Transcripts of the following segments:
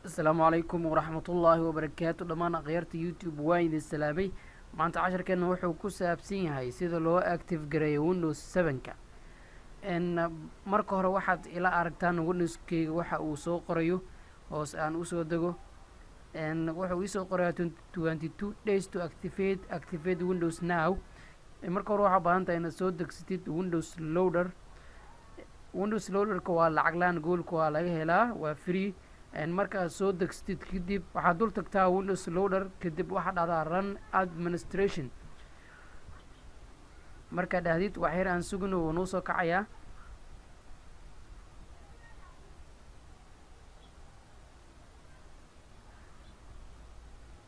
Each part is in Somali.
السلام عليكم ورحمة الله وبركاته. دمان غيرت يوتيوب وايد السلامي maanta casharkeena wuxuu ku saabsan yahay sida loo active gareeyo Windows 7ka. Marka hore waxaad ila aragtaan Windows-keyga waxa uu soo qorayo hoos aan u soo dago. Wuxuu ii soo qorayaa 22 days to activate Windows now. Marka hore waxaa baahan tahay inaad soo degsatid Windows Loader. Windows Loader-ka waa lacag laan, goolka waa laga helaa, waa free. markaad soo degsatid kadib waxaad dul tagtaa Windows Loader, kadib waxaad dhahdaa run administration. markaad dhahdid wax yar aan sugno wuu noo soo kacayaa.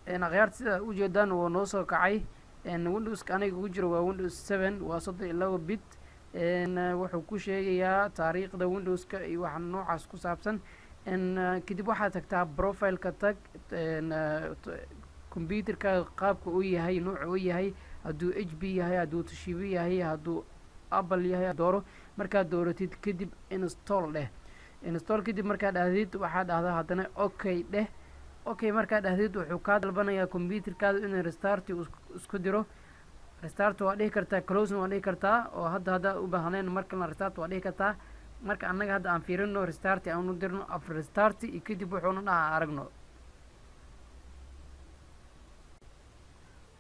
akhyaarta sida u jeedaan wuu noo soo kacay. Windows-ka aniga ugu jiro waa Windows 7, waa 32 bit. wuxuu ku sheegayaa taariikhda Windows-ka iyo waxa noocaas ku saabsan. kadib waxaad tagtaa profile-ka tag computer-ka qaabka uu yahay, nooca uu yahay, hadduu HP yahay, hadduu Toshiba yahay, hadduu Apple yahay dooro. markaad dooratid kadib install dheh. install kadib markaad dhahdid waxaad dhahdaa haddana okay dheh. okay markaad dhahdid wuxuu kaa dalbanayaa computer-kaada inuu restart isku diro. restart waa dhihi kartaa, close waa dhihi kartaa, oo hadda u baahnayn markana restart waa dhihi kartaa. marka annaga hadda aan fiirino restart aan u dirno after restart iyo kadib wuxuuna dhahaa aragno.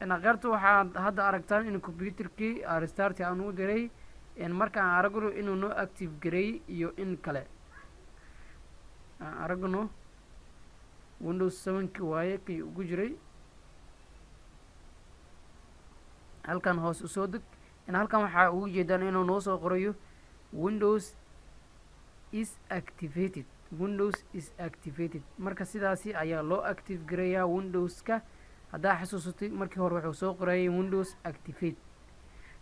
akhyaarta waxaad hadda aragtaan in computerkii restart aan u diray. marka aan aragno inuu noo active gareey iyo in kale aan aragno Windows 7 waaye kii ugu jiray. halkan hoos u soo deg. halkan waxaa ugu jeedaan inuu noo soo qorayo Windows is activated. Windows is activated. marka sidaasi ayaa loo active gareeyaa Windows-ka. haddaa xasuusatay markii hore wuxuu soo qorayay Windows activate,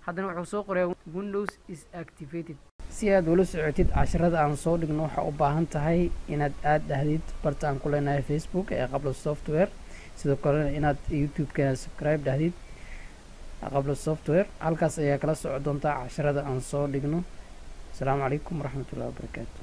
haddana wuxuu soo qorayaa Windows is activated. si aad ula socotid casharada aan soo dhigno waxaa u baahan tahay inaad dhahdid barta aan ku leenahay Facebook ee Qablo Software. sidoo kale inaad YouTube-ka subscribe dhahdid Qablo Software. halkaas ayaa kala socon doontaa casharada aan soo dhigno. السلام عليكم ورحمة الله وبركاته.